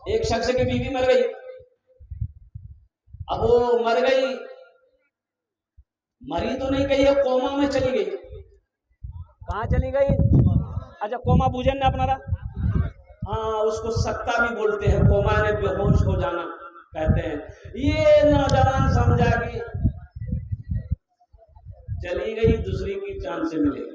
एक शख्स की बीवी मर गई। अब वो मर गई, मरी तो नहीं गई, अब कोमा में चली गई। कहाँ चली गई? अच्छा, कोमा बूझन ने अपना हाँ, उसको सत्ता भी बोलते हैं, कोमा ने बेहोश हो जाना कहते हैं। ये नौजवान समझा कि चली गई, दूसरी की चांद से मिलेगी।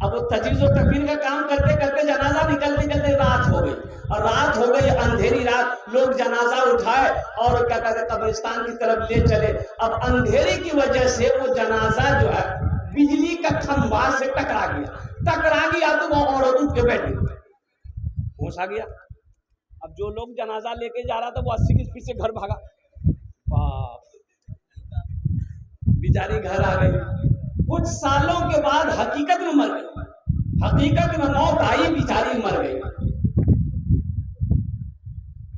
अब वो तजीज़ और तकबीर का काम करते करते जनाजा निकलते निकलते रात हो गई, और रात हो गई, अंधेरी रात, लोग जनाजा उठाए और क्या कहते कब्रिस्तान की तरफ ले चले। अब अंधेरे की वजह से वो जनाजा जो है बिजली का खंभा से टकरा गया तो वो औरत उठ के बैठी, होश आ गया। अब जो लोग जनाजा लेके जा रहा था वो 80 की स्पीड से घर भागा, बेचारी घर आ गई। कुछ सालों के बाद हकीकत में मर गई, हकीकत में मौत आई, बेचारी मर गई।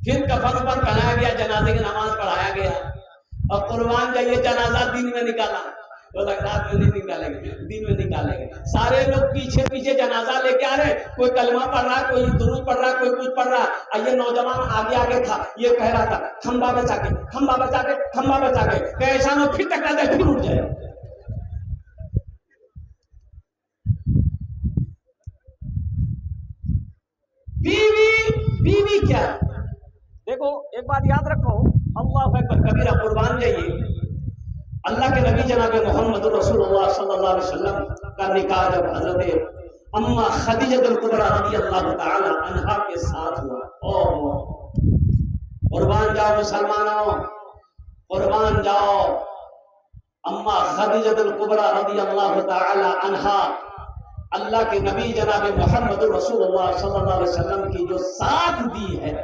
फिर कफन पर पहनाया गया, जनाजे की नमाज पढ़ाया गया, और कुर्बान जाइए जनाजा दिन में निकाला। वो लग रात में नहीं निकालेंगे, दिन में निकालेंगे। सारे लोग पीछे पीछे जनाजा लेके आ रहे, कोई कलमा पढ़ रहा, कोई दुरूद पढ़ रहा, कोई कुछ पढ़ रहा। और ये नौजवान आगे आगे था, ये कह रहा था खंबा बचा के, खंबा बचा के, खंबा बचा के, कैसा नो फिर टकरा दे, फिर उठ जाए। बीवी क्या? देखो एक बात याद रखो, अल्लाह अकबर कबीरा, कुर्बान जाइए। अल्लाह के नबी जनाब मोहम्मद रसूलुल्लाह सल्लल्लाहु अलैहि वसल्लम का निकाह जब हजरत अम्मा खदीजतुल कुबरा रज़ियल्लाहु ताला अन्हा के साथ हुआ, ओ कुर्बान जाओ मुसलमानों, कुर्बान जाओ। अम्मा खदीजतुल कुबरा रज़ियल्लाहु ताला अन्हा अल्लाह के नबी जनाब मोहम्मद रसूलुल्लाह सल्लल्लाहु अलैहि वसल्लम की जो साथ दी है,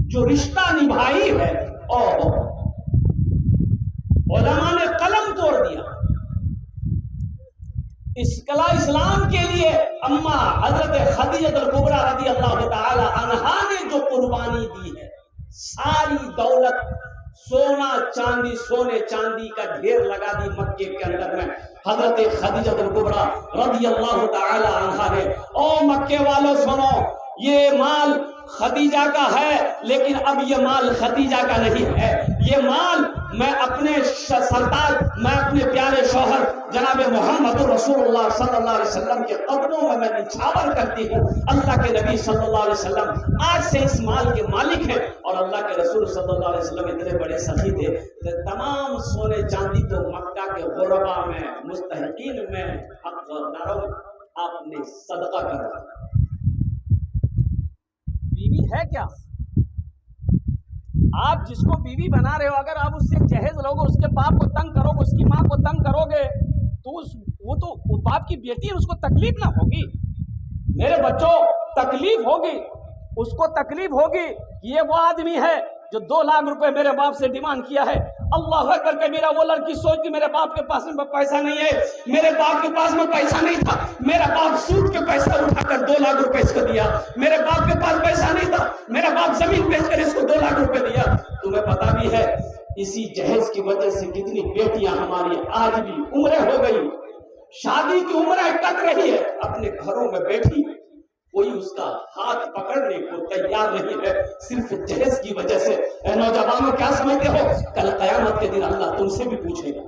जो रिश्ता निभाई है, ओ उलमा ने कलम तोड़ दिया। इस्लाम के लिए अम्मा हजरत खदीजतुल कुबरा रज़ियल्लाहु ताला अन्हा ने जो कुर्बानी दी है, सारी दौलत, सोना चांदी, सोने चांदी का ढेर लगा दी मक्के के अंदर में हजरत खदीजतुल कुबरा रज़ियल्लाहु ताला अन्हा ने। ओ मक्के वालों सुनो, ये माल खदीजा का है, लेकिन अब ये माल खदीजा का नहीं है, ये माल मैं अपने सरताज, मैं अपने प्यारे शौहर जनाब मोहम्मद रसूलुल्लाह सल्लल्लाहु अलैहि वसल्लम के कदमों में मैं निछावर करती हूँ। अल्लाह के नबी सल्लल्लाहु अलैहि वसल्लम आज से इस माल के मालिक हैं, और अल्लाह के रसूल सल्लल्लाहु अलैहि वसल्लम इतने बड़े सखी थे, तमाम सोने चांदी तो मक्का के गुरबा में, मुस्तहिकीन में, हक़दारों आपने सदका करा। बीवी है क्या? आप जिसको बीवी बना रहे हो, अगर आप उससे जहेज लोगे, उसके बाप को तंग करोगे, उसकी माँ को तंग करोगे, तो वो तो बाप की बेटी है, उसको तकलीफ ना होगी? मेरे बच्चों, तकलीफ होगी, उसको तकलीफ होगी। ये वो आदमी है जो 2 लाख रुपए मेरे बाप से डिमांड किया है। अल्लाह अकबर कबीरा। वो लड़की सोचती मेरे बाप के पास में पैसा नहीं है, मेरे बाप के पास में पैसा नहीं था, मेरा बाप सूद के पैसा उठाकर 2 लाख रुपए इसको दिया, मेरे बाप के पास पैसा नहीं था, मेरा बाप जमीन बेचकर इसको 2 लाख रुपए दिया। तुम्हें पता भी है इसी जहेज की वजह से कितनी बेटियां हमारी आज भी उम्र हो गई, शादी की उम्र कट रही है, अपने घरों में बैठी, कोई उसका हाथ पकड़ने को तैयार नहीं है, सिर्फ जहेज की वजह से। नौजवानों क्या समझते हो, कल कयामत के दिन अल्लाह तुमसे भी पूछेगा,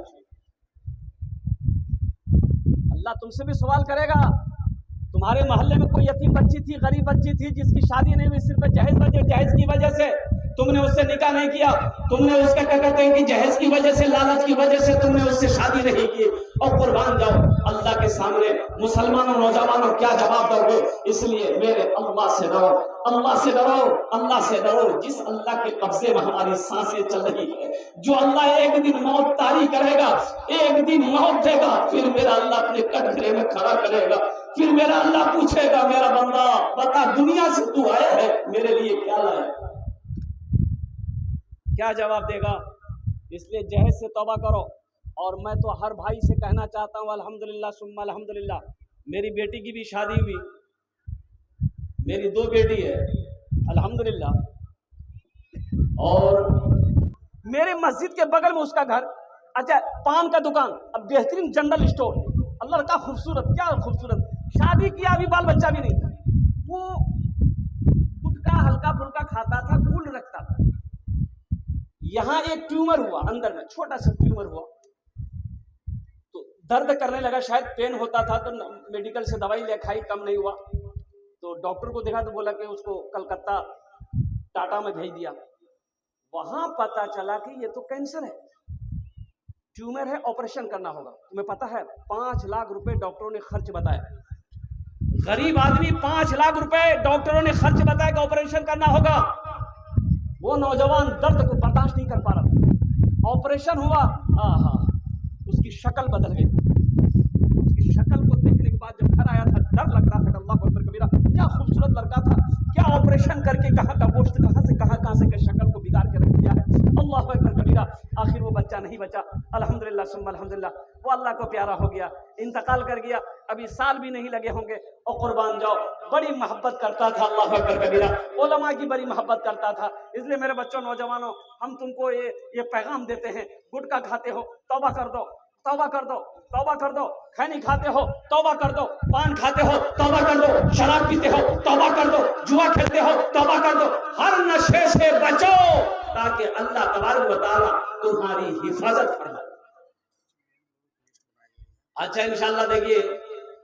अल्लाह तुमसे भी सवाल करेगा। तुम्हारे मोहल्ले में कोई यतीम बच्ची थी, गरीब बच्ची थी, जिसकी शादी नहीं हुई, सिर्फ जहेज की वजह से तुमने उससे निकाह नहीं किया, तुमने उसका क्या कहते हैं कि जहेज की वजह से, लालच की वजह से तुमने उससे शादी नहीं की, और कुर्बान जाओ अल्लाह के सामने मुसलमानों, नौजवानों क्या जवाब दोगे? इसलिए मेरे अल्लाह से डरो, अल्लाह से डरो, अल्लाह से डरो, जिस अल्लाह के कब्जे में हमारी सांसें चल रही है, जो अल्लाह एक दिन मौत तारी करेगा, एक दिन मौत देगा, फिर मेरा अल्लाह अपने कटघरे में खड़ा करेगा, फिर मेरा अल्लाह पूछेगा, मेरा बंदा बता दुनिया से तू आया है, मेरे लिए क्या लाया? क्या जवाब देगा? इसलिए जहेज से तौबा करो। और मैं तो हर भाई से कहना चाहता हूँ, अल्हम्दुलिल्लाह सुम्मा अल्हम्दुलिल्लाह, मेरी बेटी की भी शादी हुई, मेरी 2 बेटी है अल्हम्दुलिल्लाह, और मेरे मस्जिद के बगल में उसका घर, अच्छा पान का दुकान, अब बेहतरीन जनरल स्टोर, अल्लाह का खूबसूरत, क्या खूबसूरत, शादी किया, अभी बाल बच्चा भी नहीं था। वो यहाँ एक ट्यूमर हुआ अंदर में, छोटा सा ट्यूमर हुआ, तो दर्द करने लगा, शायद पेन होता था, तो मेडिकल से दवाई ले खाई, कम नहीं हुआ, तो डॉक्टर को देखा तो बोला कि उसको कलकत्ता टाटा में भेज दिया। वहां पता चला कि ये तो कैंसर है, ट्यूमर है, ऑपरेशन करना होगा। तुम्हें पता है 5 लाख रुपए डॉक्टरों ने खर्च बताया, गरीब आदमी 5 लाख रुपए डॉक्टरों ने खर्च बताया कि ऑपरेशन करना होगा। वो नौजवान दर्द को बर्दाश्त नहीं कर पा रहा था, ऑपरेशन हुआ, आहा, उसकी शक्ल बदल गई। उसकी शक्ल को देखने के बाद जब घर आया था, डर लगता था, अल्लाह अकबर कबीरा, क्या खूबसूरत लड़का था, क्या ऑपरेशन करके कहाँ का गोश्त कहाँ से शक्ल को बिगाड़ के रख दिया है, अल्लाह अकबर कबीरा। आखिर वो बच्चा नहीं बचा, अल्हम्दुलिल्लाह सुम्मा अल्हम्दुलिल्लाह, वो अल्लाह को प्यारा हो गया, इंतकाल कर गया, अभी साल भी नहीं लगे होंगे। और कुर्बान जाओ, बड़ी मोहब्बत करता था, अल्लाह अकबर कबीरा, उलमा की बड़ी मोहब्बत करता था। इसलिए मेरे बच्चों, नौजवानों, हम तुमको ये पैगाम देते हैं, गुटखा खाते हो तौबा कर दो, तौबा कर दो, तौबा कर दो, खैनी खाते हो तौबा कर दो, पान खाते हो तौबा कर दो, शराब पीते हो तौबा कर दो, जुआ खेलते हो तौबा कर दो, हर नशे से बचो ताकि अल्लाह तबारक व तआला तुम्हारी हिफाजत फरमाए। अच्छा, इंशाल्लाह देखिए,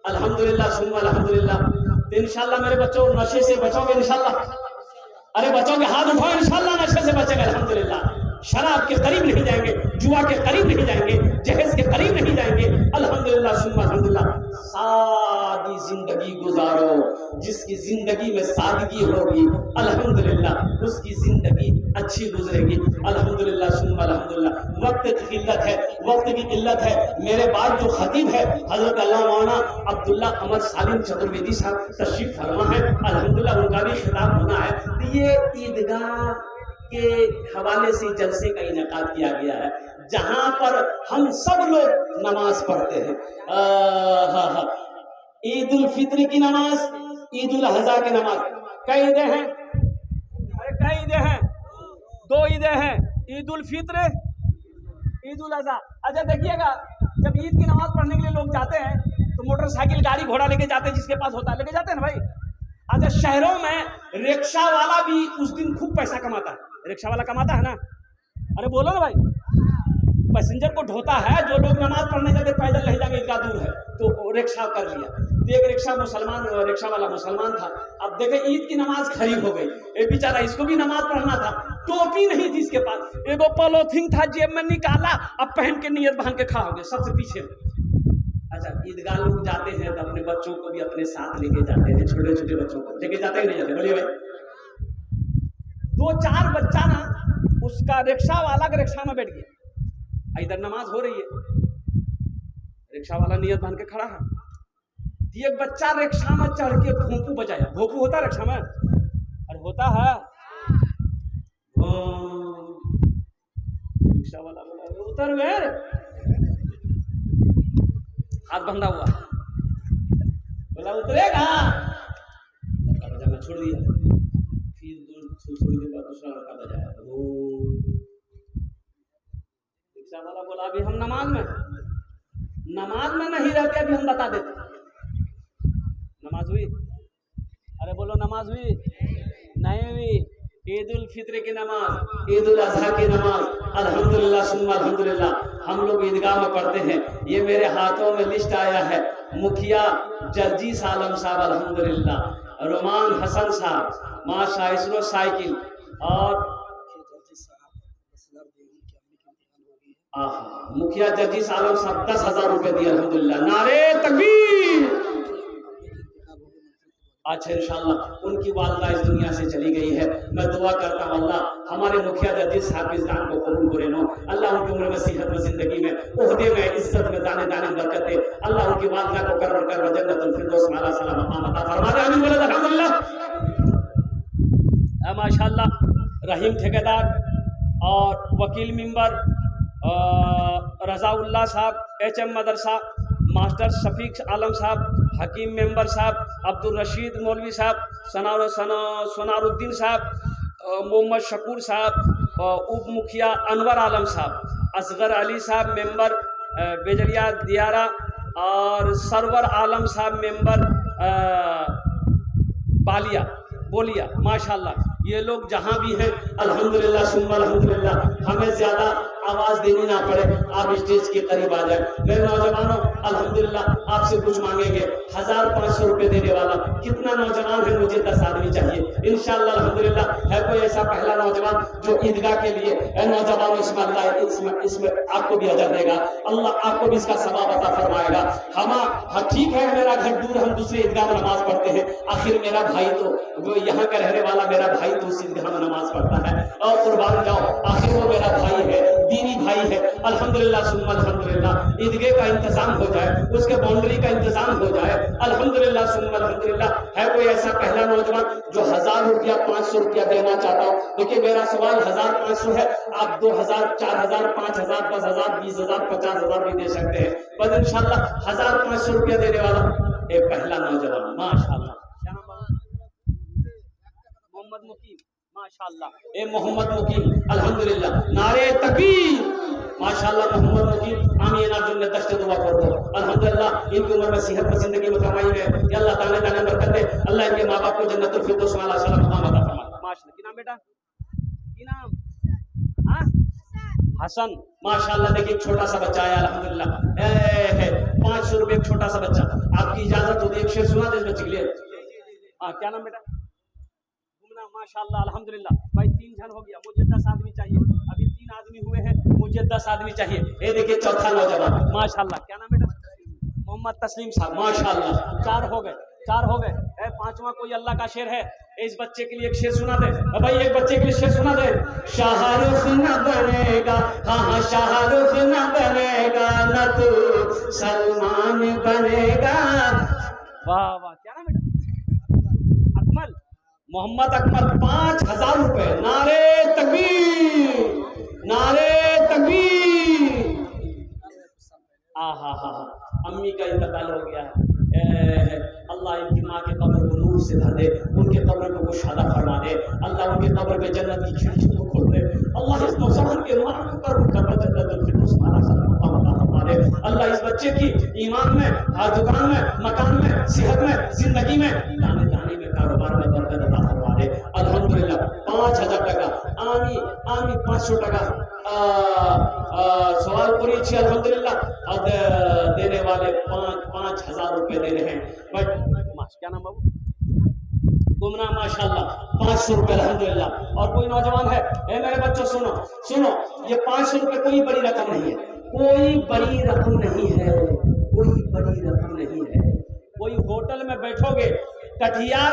अल्हम्दुलिल्लाह सुम्मा अल्हम्दुलिल्लाह, तो इंशाल्लाह मेरे बच्चों नशे से बचोगे इंशाल्लाह। अरे बच्चों के हाथ उठाओ, इंशाल्लाह नशे से बचेंगे अल्हम्दुलिल्लाह। शराब के करीब नहीं जाएंगे, जुआ के करीब नहीं जाएंगे, जहेज के करीब नहीं जाएंगे, अल्हम्दुलिल्लाह सुम्मा अल्हम्दुलिल्लाह। सादी जिंदगी गुजारो, जिसकी जिंदगी में सादगी होगी अल्हम्दुलिल्लाह उसकी जिंदगी अच्छी गुजरेगी, अल्हम्दुलिल्लाह सुम्मा अल्हम्दुलिल्लाह। वक्त की किल्लत है, वक्त की किल्लत है। मेरे बाद जो खतीब है हजरत अल्लाह मौलाना अब्दुल्ला अमर सालिम चतुर्वेदी साहब तशरीफ फरमा है, अल्हम्दुलिल्लाह उनका भी खिताब होना है। तो ये ईदगाह के हवाले से जलसे का इनेकाद किया गया है, जहां पर हम सब लोग नमाज पढ़ते हैं। ईद उल फित्र की नमाज, ईद उल अज़हा की नमाज, कई ईदें हैं, अरे कई ईदें हैं, 2 ईदें हैं, ईद उल फित्र, ईद उल अज़हा। अच्छा देखिएगा, जब ईद की नमाज पढ़ने के लिए लोग जाते हैं तो मोटरसाइकिल गाड़ी घोड़ा लेके जाते हैं, जिसके पास होता है लेके जाते हैं ना भाई। अच्छा, शहरों में रिक्शा वाला भी उस दिन खूब पैसा कमाता है, रिक्शा वाला कमाता है ना, अरे बोलो ना भाई, पैसेंजर को ढोता है। जो लोग नमाज पढ़ने जाते पैदल नहीं जाएंगे, इतना दूर है, तो रिक्शा कर लिया। तो एक रिक्शा वाला मुसलमान था। अब देखे ईद की नमाज खड़ी हो गई, एक बेचारा, इसको भी नमाज पढ़ना था, टोपी नहीं थी इसके पास, एगो पॉलिथीन था जेब में निकाला, अब पहन के नियत बांध के खड़ा हो गया सबसे पीछे। अच्छा, ईदगाह लोग जाते हैं तो अपने बच्चों को भी अपने साथ लेके जाते हैं, छोटे छोटे बच्चों को लेके जाते ही नहीं जाते, बोलिए भाई। 2-4 बच्चा ना उसका रिक्शा वाला के रिक्शा में बैठ गया, इधर नमाज हो रही है, रिक्शा वाला नियत बांध के खड़ा है, एक बच्चा रिक्शा में चढ़ के भोंपू बजाया। भोंपू होता है रिक्शा में, अरे होता है, रिक्शा वाला बोला उतर गए, हाथ बंधा हुआ, बोला उतरेगा, मैं छोड़ दिया। फिर थोड़ी देर बाद दूसरा लड़का बजाया, रिक्शा वाला बोला अभी हम नमाज में नहीं रहते, अभी हम बता देते। नमाज हुई? अरे बोलो नमाज हुई? नहीं हुई। ईद उल फित्र की नमाज, ईद उल अज़हा की नमाज, अल्हम्दुलिल्लाह सुम्मा अल्हम्दुलिल्लाह हम लोग ईदगाह में पढ़ते हैं। ये मेरे हाथों में लिस्ट आया है, मुखिया जर्जीस आलम साहब अल्हम्दुलिल्लाह, रोमान हसन साहब माशाइसरो साइकिल, और मुखिया जर्जीस आलम साहब 10,000 रुपए दिए अल्हम्दुलिल्लाह, नारे तकबीर। अच्छा, इंशाअल्लाह उनकी वालिदा इस दुनिया से चली गई है। मैं दुआ करता हूँ अल्लाह हमारे मुखिया जर्जीस साहब इस दान को कबूल करे नो, अल्लाह उनकी उम्र में, सेहत में, जिंदगी में, ओहदे में, इज्जत में, दाने दाने बरकत दे, अल्लाह उनकी वालिदा को कर जन्नतुल फिरदौस में आला सलाम मकाम अता फरमा दे, आमीन बोले अल्हम्दुलिल्लाह। माशाअल्लाह रहीम ठेकेदार और वकील मेंबर रजाउल्लाह साहब, HM मदरसा मास्टर शफीक आलम साहब, हकीम मेंबर साहब, अब्दुल रशीद मौलवी साहब, सोनारुद्दीन साहब, मोहम्मद शकूर साहब, उप मुखिया अनवर आलम साहब, असगर अली साहब मेंबर बेजरिया दियारा, और सरवर आलम साहब मेंबर बोलिया, माशाअल्लाह। ये लोग जहां भी हैं अल्हम्दुलिल्लाह सुम्मा अल्हम्दुलिल्लाह, हमें ज्यादा आवाज देनी ना पड़े, आप स्टेज के करीब आ जाए। मेरे नौजवानों अल्हम्दुलिल्लाह आपसे कुछ मांगेंगे, 1500 रुपए देने वाला कितना नौजवान है? मुझे 10 आदमी चाहिए इंशाअल्लाह अल्हम्दुलिल्लाह। है कोई ऐसा पहला नौजवान जो ईदगाह के लिए नौजवान, इसमें अल्लाह इसमें आपको भी अजर देगा, अल्लाह आपको भी इसका सवाब अता फरमाएगा। हाँ ठीक है, मेरा घर दूर, हम दूसरे ईदगाह में नमाज पढ़ते हैं, आखिर मेरा भाई तो जो यहाँ का रहने वाला मेरा भाई तो उस ईदगाह में नमाज पढ़ता है, और कुर्बान जाओ, आखिर वो मेरा भाई है, दीनी भाई है। अल्हम्दुलिल्लाह सुम्मा अल्हम्दुलिल्लाह ईदगाह का इंतजाम हो जाए, उसके बाउंड्री का इंतजाम हो जाए, अल्हम्दुलिल्लाह सुम्मा अल्हम्दुलिल्लाह। है कोई ऐसा पहला नौजवान जो 1000 रुपया 500 रुपया देना चाहता हो? देखिए मेरा सवाल 1500 है, आप 2000 4000 5000 10,000 20,000 50,000 भी दे सकते हैं, बस इंशाल्लाह 1500 रुपया देने वाला एक पहला नौजवान माशाल्लाह। क्या नाम बाबा? मोहम्मद मुकीम माशाल्लाह, ए मोहम्मद मुकीम अल्हम्दुलिल्लाह, नारे तकबीर माशाल्लाह। मोहम्मद मुकीम आमीन जुम्मे दस्त दुआ कर दो अल्हम्दुलिल्लाह, इनकी उम्र में सेहत में जिंदगी में कमाई में अल्लाह ताने ताने बरकत दे, अल्लाह इनके माँ बाप को जन्नतुल फिरदौस वाला सलाम अता फरमाए माशाल्लाह। की नाम बेटा, की नाम? हाँ हसन माशाल्लाह। देखिए एक छोटा सा बच्चा है अल्हम्दुलिल्लाह, 500 रुपए एक छोटा सा बच्चा, आपकी इजाजत हो तो एक शेर सुना दे इस बच्चे के लिए। हाँ क्या नाम बेटा? घूमना माशाल्लाह अल्हम्दुलिल्लाह। भाई 3 जन हो गया, मुझे 10 आदमी चाहिए, अभी 3 आदमी हुए हैं, मुझे 10 आदमी चाहिए। ये देखिए चौथा नौजवान माशाल्लाह। क्या नाम बेटा? मोहम्मद तस्लीम साहब माशाल्लाह। 4 हो गए। 5वां कोई अल्लाह का शेर है, इस बच्चे के लिए एक शेर सुना दे भाई, एक बच्चे के लिए शेर सुना दे। शाहरुख न बनेगा, हाँ शाहरुख न बनेगा, न तू सलमान बनेगा। वाह वाह, क्या नाम बेटा? अकमल, मोहम्मद अकमल। 5000 रुपए, नारे तकबीर, नारे तकबीर। हा अम्मी का इंतकाल हो गया है, अल्लाह इनकी माँ के कब्र को नूर से भर दे, उनके कब्र को कुशादा फरमा दे, अल्लाह उनके कब्र में जन्नत की खिड़कियों को खोल दे, अल्लाह इस नौजवान के रूह पर जन्नतुल फिरदौस वाला सलाम फरमा दे। अल्लाह इस बच्चे की ईमान में, हर दुकान में, मकान में, सेहत में, जिंदगी में, दाने दाने में, कारोबार में बरकत अता फरमा दे अल्हम्दुलिल्लाह। 5000 টাকা आमी 500 টাকা सवाल पूरी अच्छी अल्हम्दुलिल्लाह, और देने वाले 5,000 रुपए दे रहे हैं। बट क्या नाम बाबू? गुमना माशाल्लाह 500 रुपए अल्हम्दुलिल्लाह। और कोई नौजवान है, मेरे बच्चों सुनो, ये 500 रुपए कोई बड़ी रकम नहीं है, कोई बड़ी रकम नहीं है, कोई बड़ी रकम नहीं है। कोई होटल में बैठोगे, कटिहार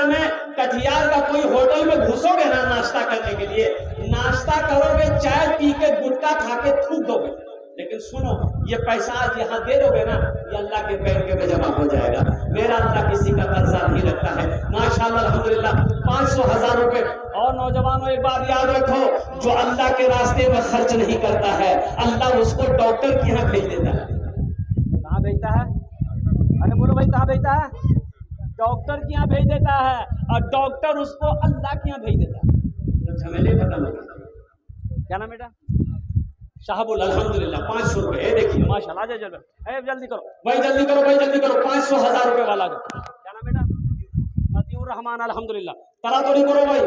का कोई होटल में घुसोगे ना नाश्ता करने के लिए, नाश्ता करोगे, चाय पी के गुटखा खा के थूक दोगे, लेकिन सुनो ये पैसा आज यहाँ दे दोगे ना, ये अल्लाह के बैंक में जमा हो जाएगा। मेरा अल्लाह किसी का कर्जा नहीं रखता है माशाल्लाह अल्हम्दुलिल्लाह। 500,000 रुपए। और नौजवानों एक बात याद रखो, जो अल्लाह के रास्ते में खर्च नहीं करता है, अल्लाह उसको डॉक्टर के यहाँ भेज देता है। कहाँ भेजता है? अरे बोलो भाई, कहाँ भेजता है? डॉक्टर के यहाँ भेज देता है, और डॉक्टर उसको अल्लाह के यहाँ भेज देता है। झमेले खत्म हो गए। क्या नाम बेटा? शाहबुल अल्हम्दुलिल्लाह 500 रुपए। देखिए माशाल्लाह, जल्दी करो भाई, जल्दी करो 500,000 रुपए वाला। क्या नाम बेटा? मतिउर रहमान अल्हम्दुलिल्लाह। तरातोड़ी करो भाई,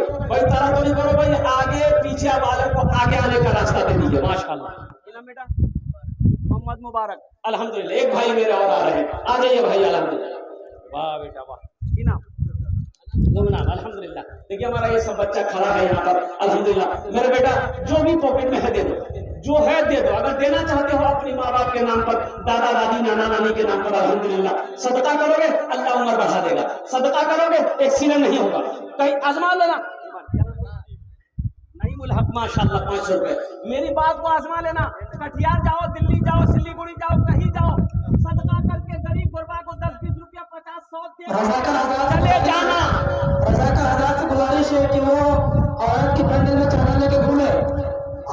तरातोड़ी करो भाई, आगे पीछे वाले को आगे आने का रास्ता दे दीजिए माशाल्लाह। क्या नाम बेटा? मोहम्मद मुबारक अल्हम्दुलिल्लाह। एक भाई मेरे और आ रहे हैं, आ जाइए भाई अल्हम्दुलिल्लाह। वाह बेटा वाह। की नाम? गुमनाम अल्हम्दुलिल्लाह। देखिए हमारा ये सब बच्चा खड़ा है यहाँ पर अल्हम्दुलिल्लाह। मेरे बेटा जो भी पॉकेट में है दे दो, जो है दे दो। अगर देना चाहते हो अपनी माँ बाप के नाम पर, दादा दादी नाना नानी के नाम पर अल्हम्दुलिल्लाह। सदका करोगे अल्लाह उम्र बढ़ा देगा, सदका करोगे एक्सीडेंट नहीं होगा। कहीं आजमा लेना। नहीं मुल्हक माशाल्लाह 500 रुपए। मेरी बात को आजमा लेना, कटिहार जाओ, दिल्ली जाओ, सिलीगुड़ी जाओ, कहीं जाओ, सदका करके गरीब गुरबा को 10-20 रुपया 50-100 चले जाना। रज़ाकार हज़रात से गुजारिश है कि वो औरत की पेंडल में चादर लेके घूमे,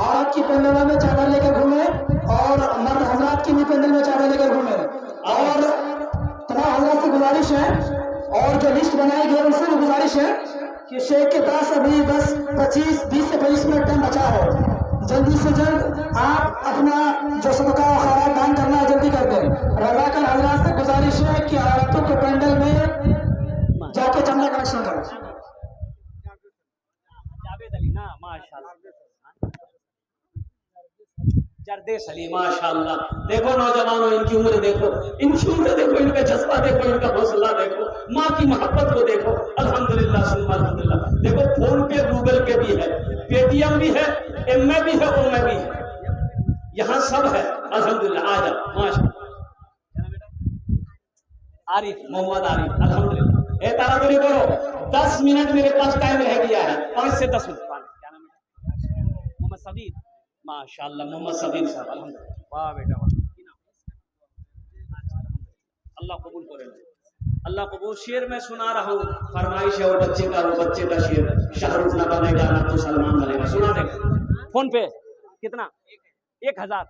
औरत की पेंडल में चादर लेके घूमे, और मर्द हजरात की भी पेंडल में चादर लेके घूमे। और तमाम हजरात से गुजारिश है, और जो लिस्ट बनाई गई उनसे भी गुजारिश है कि शेख के पास अभी 20 से 25 मिनट टाइम बचा है, जल्दी से जल्द आप अपना जो सदका और खैरात दान करना है जल्दी कर दें। रज़ाकार हजरात से गुजारिश है कि औरतों के पेंडल में जाके चंदा कलेक्शन करें। ना माशाल्लाह, जरदे सली माशाल्लाह। देखो नौजवानों, इनकी उम्र देखो, इनका जज्बा देखो, इनका हौसला देखो, माँ की मोहब्बत को देखो। अल्हम्दुलिल्लाह सुम्मा अल्हम्दुलिल्लाह। देखो फोन पे गूगल पे भी है, पेटीएम भी है, एमए भी है, ओमे भी है, यहाँ सब है अल्हम्दुलिल्लाह। आ जाओ माशाल्लाह। आरिफ, मोहम्मद आरिफ, अल्हम्दुलिल्लाह। ए तारा दूरी करो, 10 मिनट मेरे पास टाइम रह गया है, 5 से 10 मिनट। क्या नाम है? मोहम्मद सबीर, माशाल्लाह मोहम्मद सबीर साहब, अल्हम्दुलिल्लाह। वाह बेटा वाह, अल्लाह कबूल करे, अल्लाह कबूल। शेर में सुना रहा हूँ, फरमाइश है वो बच्चे का शेर, शाहरुख ना बनेगा ना तो सलमान बनेगा। सुना दे फोन पे कितना? 1000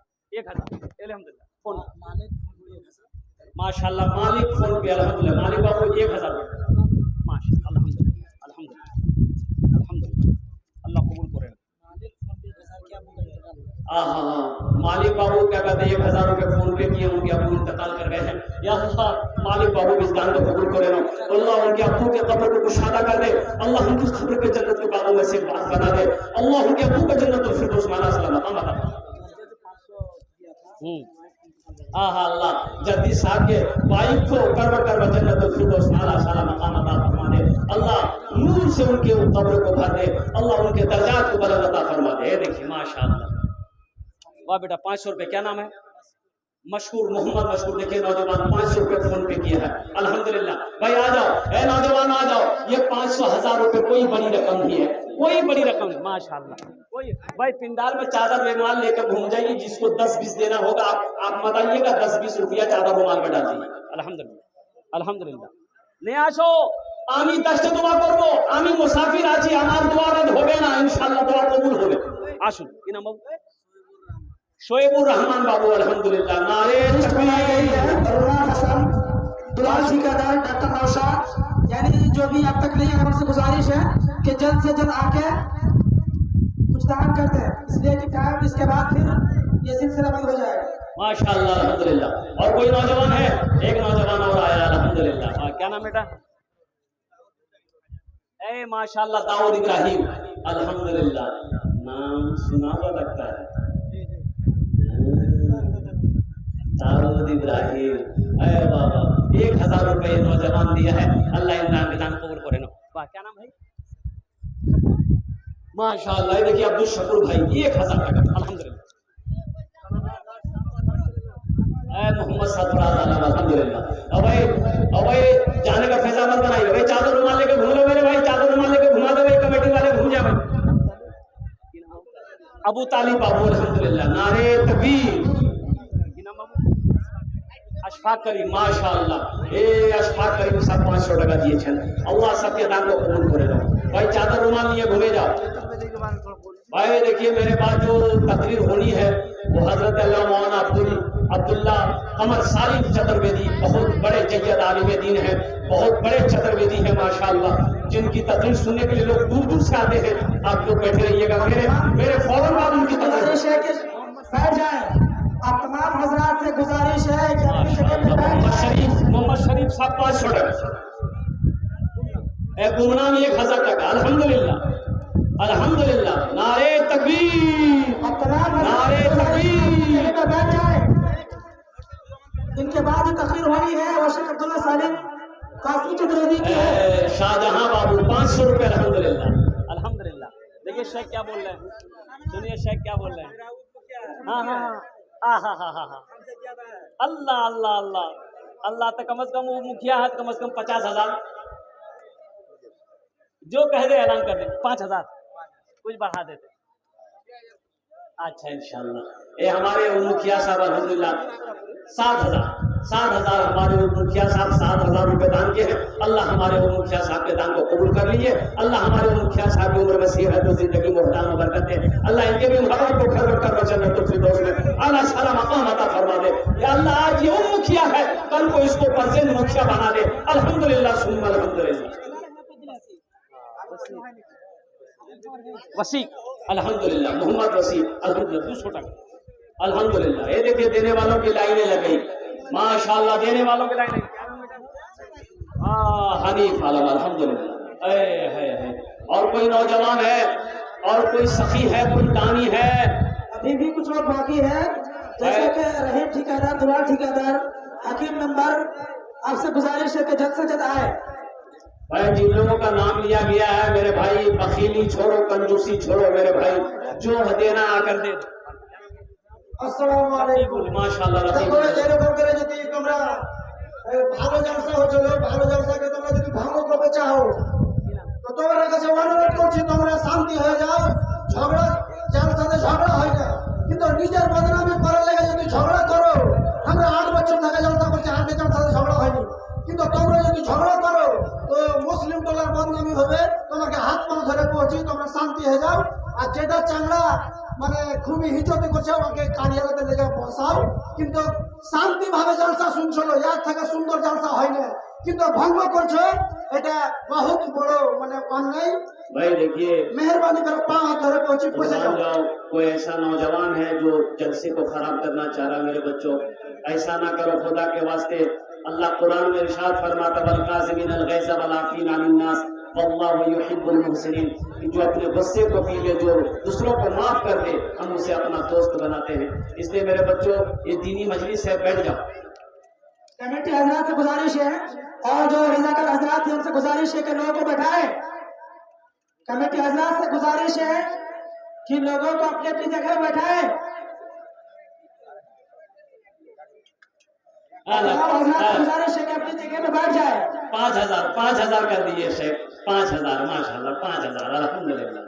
अल्हम्दुलिल्लाह। फोन माशाल्लाह, मालिक फोन पे अल्हम्दुलिल्लाह, मालिक बाबू 1000 माशाल्लाह, अल्हम्दुलिल्लाह अल्हम्दुलिल्लाह अल्हम्दुलिल्लाह, अल्लाह कबूल करे। हाँ, मालिक बाबू क्या कहते हैं, 1000 रुपए फोन पे किए, उनके अबू इंतकाल कर गए हैं। या अल्लाह मालिक बाबू इस दान को कबूल करे ना, अल्लाह उनके अबू के कब्र को कुशादा कर दे, अल्लाह उनकी कब्र के जन्नत के बागों में से बात बना दे, अल्लाह उनके अबू का जन्नतुल फिरदौस माला सलामत अता। आहा अल्लाह जद्दी साहब के वाइफ को करवा जन्नतुल फिरदौस माला सलामत अता फरमा दे, अल्लाह नूर से उनके कब्र को भर दे, अल्लाह उनके दर्जात को बुलंद अता फरमा दे। देखिए माशाअल्लाह, वाह बेटा 500 रुपए। क्या नाम है? मशहूर, मोहम्मद मशहूर। देखिए नौजवान 500 रुपए फोन पे किया है, अल्हम्दुलिल्लाह। भाई आ जाओ, ए नौजवान आ जाओ, ये 500,000 रुपए कोई बड़ी रकम नहीं है, कोई बड़ी रकम नहीं माशाल्लाह। कोई भाई पिंडाल में चादर रुमाल लेकर घूम जाइए, जिसको 10-20 देना होगा आप बताइएगा, 10-20 रुपया चादर रुमाल में डाल दीजिए। अल्हम्दुलिल्लाह अल्हम्दुलिल्लाह। नहीं आसो आमी दस्ते दुआ करबो, आमी मुसाफिर आছি, আমার দোয়া রদ হবে না, ইনশাআল্লাহ দোয়া কবুল হবে। আসুন কি নাম বাবু? शोएबुर रहमान बाबू, अल्हम्दुलिल्लाह। नारे दुलाजी का दर डॉक्टर नौशाद, यानी जो भी अब तक नहीं है, हमसे गुजारिश है कि जल्द से जल्द आके कुछ दान करते हैं, इसलिए कि टाइम इसके बाद फिर ये सिलसिला बंद हो जाएगा। माशाअल्लाह अल्हम्दुलिल्लाह। और कोई नौजवान है? एक नौजवान और आया अल्हम्दुलिल्लाह। क्या नाम बेटा? ए माशाअल्लाह दाऊद इब्राहिम, अल्हम्दुलिल्लाह। नाम सुना हुआ लगता है, दाऊद इब्राहिम। अरे बाबा 1000 रुपए नौजवान दिया है, अल्लाह इमरान के दान कबूल करे ना। वाह क्या नाम भाई? माशाअल्लाह। देखिए अब्दुल शकूर भाई 1000 टका, अल्हम्दुलिल्लाह। मोहम्मद सफराज, अल्हम्दुलिल्लाह। अब भाई जाने का फैसला मत बनाइए भाई, चादर रुमाल लेके घूम लो मेरे भाई, चादर रुमाल लेके घुमा दो भाई, कमेटी वाले घूम जाए भाई। अबू तालिब बाबू, अल्हम्दुलिल्लाह। नारे तकबीर। अशफाक करीम, माशाअल्लाह। ए अशफाक करीम सब 500 टका दिए छन, अल्लाह सबके दान को कबूल करे लो भाई। चादर रुमाल लिए घूमे जाओ भाई। देखिए मेरे पास जो तकरीर होनी है वो हजरत अल्लाह मौलाना अब्दुल्ला कमर सालिम चतुर्वेदी, बहुत बड़े जय्यद आलिम दीन है, बहुत बड़े चतुर्वेदी है माशाअल्लाह, जिनकी तकरीर सुनने के लिए लोग दूर दूर से आते हैं। आप लोग बैठे रहिएगा, मेरे फौरन बाद उनकी गुजारिश है कि बैठ जाए। आप तमाम हजरात से गुजारिश है कि अपनी जगह पे बैठ जाएं। मोहम्मद शरीफ साहब 500 टका, गुमनाम 1000 टका, अल्हम्दुलिल्लाह अल्हम्दुलिल्लाह। नारे तकबीर, नारे तकबीर। बैठ जाए। इनके बाद तकरीर होनी है वो शेख अब्दुल्ला सालिम कासिम चतुर्वेदी की है। शाहजहां बाबू 500 रुपए, अल्हम्दुलिल्लाह अल्हम्दुलिल्लाह। देखिए शेख क्या बोल रहे हैं, सुनिए शेख क्या बोल रहे हैं। हाँ हाँ हाँ हाँ, अल्लाह अल्लाह अल्लाह अल्लाह। तो कम से कम वो मुखिया है, कम से कम 50,000 जो कह दे ऐलान कर दे, 5000 कुछ बढ़ा देते। अच्छा इंशाल्लाह। ये हमारे मुखिया साहब अल्हम्दुलिल्लाह 7,000 हमारे मुखिया साहब 7,000 रुपए दान किए हैं। अल्लाह हमारे मुखिया साहब के दान को कबूल कर लीजिए। अल्लाह हमारे मुखिया साहब की उम्र में सेहत और जिंदगी में दान बरकत दे। अल्लाह इनके भी मुहब्बत को खैर कर जन्नतुल फिरदौस में आला साला मकाम अता फरमा दे। या अल्लाह आज ये मुखिया है, कल को इसको परसेंट मुखिया बना दे। अल्हम्दुलिल्लाह सुम्मा अल्हम्दुलिल्लाह। वसी अल्हम्दुलिल्लाह, मोहम्मद वसी अल्हम्दुलिल्लाह 200 टका, अल्हम्दुलिल्लाह। ये देखिए देने वालों की लाइनें लग गई माशाअल्लाह, देने वालों की लाइनें। हनीफ आलम, अल्हम्दुलिल्लाह। और कोई नौजवान है और कोई सखी है, कोई दानी है? अभी भी कुछ लोग बाकी है, जैसे कि रहीम ठेकेदार, दुलाल ठेकेदार, हकीम मेंबर, आपसे गुजारिश है कि जल्द से जल्द आए। भाई जिन लोगों का नाम लिया गया है मेरे भाई, बखीली छोड़ो, कंजूसी छोड़ो मेरे भाई, जो देना आकर दे। अस्सलाम वालेकुम। माशाल्लाह। দেখো এরকম করে যদি তোমরা ভালো জলসা হচ্ছে, ভালো জলসাকে তোমরা যদি ভঙ্গ করতে চাও, তো তোমার কাছে অনুরোধ করছি তোমরা শান্তি হয়ে যাও। ঝগড়া, যার সাথে ঝগড়া হয় না, কিন্তু নিজের বদনামি করার লেগে যদি ঝগড়া করো, আমরা 8 বছর থেকে জলসা করছি, 8 জনের সাথে ঝগড়া হয়নি, কিন্তু তোমরা যদি ঝগড়া করো তো মুসলিম টোলার বদনামি হবে, তোমাকে হাত পা ধরে পৌঁছি, তোমরা শান্তি হয়ে যাও। আর যেটা চাংড়া মানে খুবই হিজতে করছে ওকে কারিয়ালাতে লেগে বসাও, কিন্তু শান্তি ভাবে জলসা শুনছিল, ইয়ার থেকে সুন্দর জলসা হয় না, কিন্তু ভঙ্গ করছো, এটা বহুত বড় মানে অন্যায়। भाई देखिए, मेहरबानी करो, पाँव हाथ धरे पहुंची पूछे जाओ। कोई ऐसा नौजवान है जो जलसे को खराब करना चाह रहा, मेरे बच्चों ऐसा ना करो खुदा के वास्ते। अल्लाह कुरान में इरशाद फरमाता वल काज़िमीनल गैज़ वल आफ़ीना अनिन नास वल्लाहु युहिब्बुल मुहसिनीन, कि जो अपने गुस्से को पी ले, जो दूसरों को माफ कर दे, हम उसे अपना दोस्त बनाते हैं। इसलिए मेरे बच्चों, ये दीनी मजलिस है, बैठ जाओ। कमेटी हजरात से गुजारिश है और जो रजाकार हजरात हैं उनसे गुजारिश है कि लोगों को बैठाए। कमेटी हजरात से गुजारिश है कि लोगों को अपनी अपनी जगह बैठाए। हजरात से गुजारिश है कि अपनी जगह में बैठ जाए। 5,000 कर दिए शेख, 5,000 माशाल्लाह, 5,000 अल्हम्दुलिल्लाह।